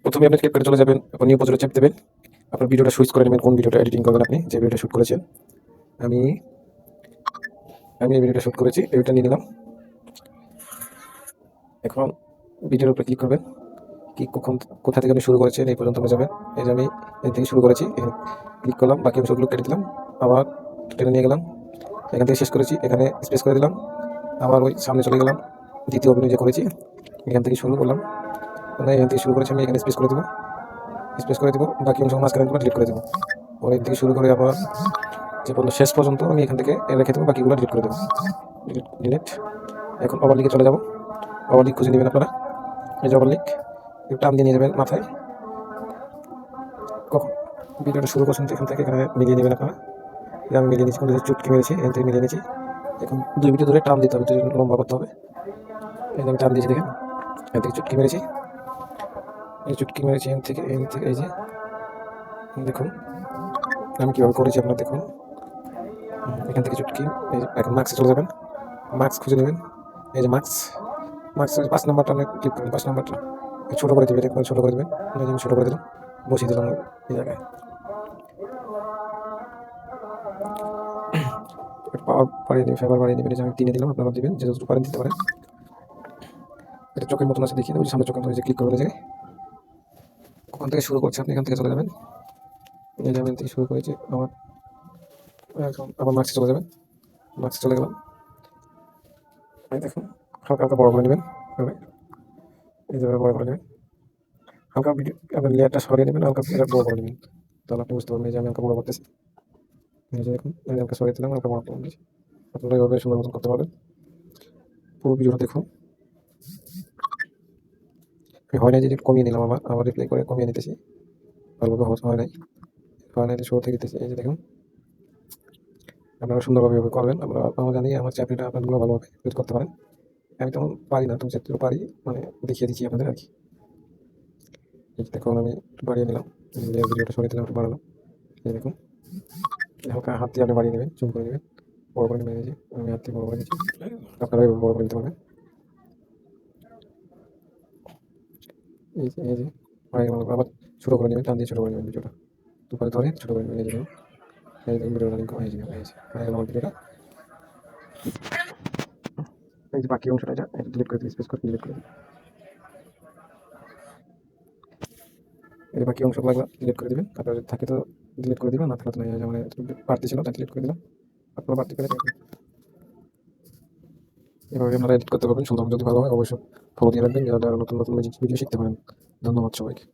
প্রথমে আপনি ক্লিক করে চলে যাবেন, আপনি নিউ প্রজেক্টে চাপ দেবেন, আপনার ভিডিওটা সুইচ করে নেবেন কোন ভিডিওটা এডিটিং করবেন, আপনি যে ভিডিওটা শ্যুট করেছেন। আমি আমি এই ভিডিওটা শ্যুট করেছি, ভিডিওটা নিয়ে নিলাম। এখন ভিডিওর উপরে ক্লিক করবেন, কি কখন কোথা থেকে আপনি শুরু করেছেন এই পর্যন্ত আপনি যাবেন। এই যে আমি এই থেকে শুরু করেছি, এখানে ক্লিক করলাম, বাকি অংশগুলো কেটে দিলাম, আবার টেনে নিয়ে গেলাম, এখান থেকে শেষ করেছি, এখানে স্পেস করে দিলাম, আবার ওই সামনে চলে গেলাম, দ্বিতীয় অভিনয় যে করেছি এখান থেকে শুরু করলাম, মানে এখান থেকে শুরু করেছি আমি, এখানে স্পেস করে দেবো, বাকি অংশ মাঝখানে ডিলিট করে দেবো। পরে এখান থেকে শুরু করে আবার যে পর্যন্ত শেষ পর্যন্ত আমি এখান থেকে রেখে দেবো, বাকিগুলো ডিলিট করে দেবো। ডিলিট। এখন ওভারলিকে চলে যাবো, ওভারলিক খুঁজে নেবেন আপনারা, এই যে ওভারলিক টান দিয়ে নিয়ে যাবেন মাথায়, কখন ভিডিওটা শুরু করছেন এখান থেকে এখানে মিলিয়ে নেবেন আপনারা। আমি মিলিয়ে নিচ্ছি, কোনো চুটকি মেরেছি, এখান থেকে মিলিয়ে নিচ্ছি। এখন 2 ভিডিও ধরে টান দিতে হবে, 2 লম্বা করতে হবে। এই যে আমি টান দিয়েছি দেখেন, এখান থেকে চুটকি মেরেছি, এই চুটকি মেরেছি এখান থেকে এই যে দেখুন আমি কীভাবে করেছি আপনারা দেখুন। এখান থেকে চুটকি, এই যে এখন মার্কসে চলে যাবেন, মার্কস খুঁজে নেবেন, এই যে মার্কসের 5 নাম্বারটা আমি ক্লিক করবেন, 5 নাম্বারটা ছোটো করে দেবেন, একবার ছোটো করে দেবেন, আমি ছোটো করে দিলাম, বসিয়ে দিলাম এই জায়গায়। পাওয়ার বাড়িয়ে দেবেন, ফেভার বাড়িয়ে দেবেন, এই যে আমি 3 দিলাম, আপনারা দিবেন যে যতটুকু পারেন দিতে পারেন। এটা চোখের মতন আছে দেখিয়ে দেবো, সামনে চোখের মতন, যে ক্লিক করবেন, এই জায়গায় ওখান থেকে শুরু করছে আপনি এখান থেকে চলে যাবেন, এই যে আমি থেকে শুরু করেছি, আবার মার্কসে চলে যাবেন, মার্কসে চলে গেলাম। দেখুন হালকা হালকা বড় করে নেবেন, এই যে বড় করে নেবেন, হালকা ভিডিও আপনার লেয়ারটা সরিয়ে নেবেন, হালকা বড় করে নেবেন, তাহলে আপনি বুঝতে পারবেন। এই যে আমি হালকা বড় করতেছি, এই যে দেখুন আমি হালকা সরিয়ে দিলাম, হালকা বড় করে নিয়েছি। আপনারা এইভাবে সুন্দর মতন করতে পারবেন। পুরো ভিডিওটা দেখুন। আমি হয় নাই যে কমিয়ে নিলাম, আবার রিপ্লাই করে কমিয়ে নিতেছি, ভালোভাবে হয় নাই শুরু থেকে দিতেছি। এই যে দেখুন আপনারা সুন্দরভাবে করবেন। আমরা জানি আমার চাকরিটা আপনারা ভালোভাবে ইউজ করতে পারেন। আমি তেমন পারি না, তবে যতটুকু পারি মানে দেখিয়ে দিচ্ছি আপনাদের আর কি। এই যে দেখুন আমি একটু বাড়িয়ে নিলাম, ভিডিওটা সরিয়ে দিলাম, একটু বাড়ালাম। এই দেখুন হালকা হাত দিয়ে আপনি বাড়িয়ে নেবেন, জুম করে নেবেন, বড় করে নেবেন। এই যে আমি হাত দিয়ে বড় করে নিচ্ছি, আপনারা এভাবে বড় করে নিতে পারবেন। এই যে আবার ছোটো করে নেবেন, টান দিয়ে ছোটো করে নেবেন ভিডিওটা, দুপারে ধরে ছোটো করে নেবেন। এই যে ভিডিও রানিং হয়ে যাবে, আমার ভিডিওটা। এই যে বাকি অংশটা এটা ডিলিট করে দিই, স্পেস করে ডিলিট করে দিই। এই বাকি অংশগুলো ডিলিট করে দিবেন, আপনার যদি থাকে তো ডিলিট করে দিবেন, না থাকলে তো নাই। যেমন বাড়তি ছিল তাই ডিলিট করে দিলাম, আপনারা বাড়তি করে রাখবেন। এভাবে আপনারা এডিট করতে পারবেন সুন্দর। যদি ভালো হয় অবশ্যই ফলো দিয়ে রাখবেন, যারা নতুন নতুন ভিডিও শিখতে পারেন। ধন্যবাদ সবাইকে।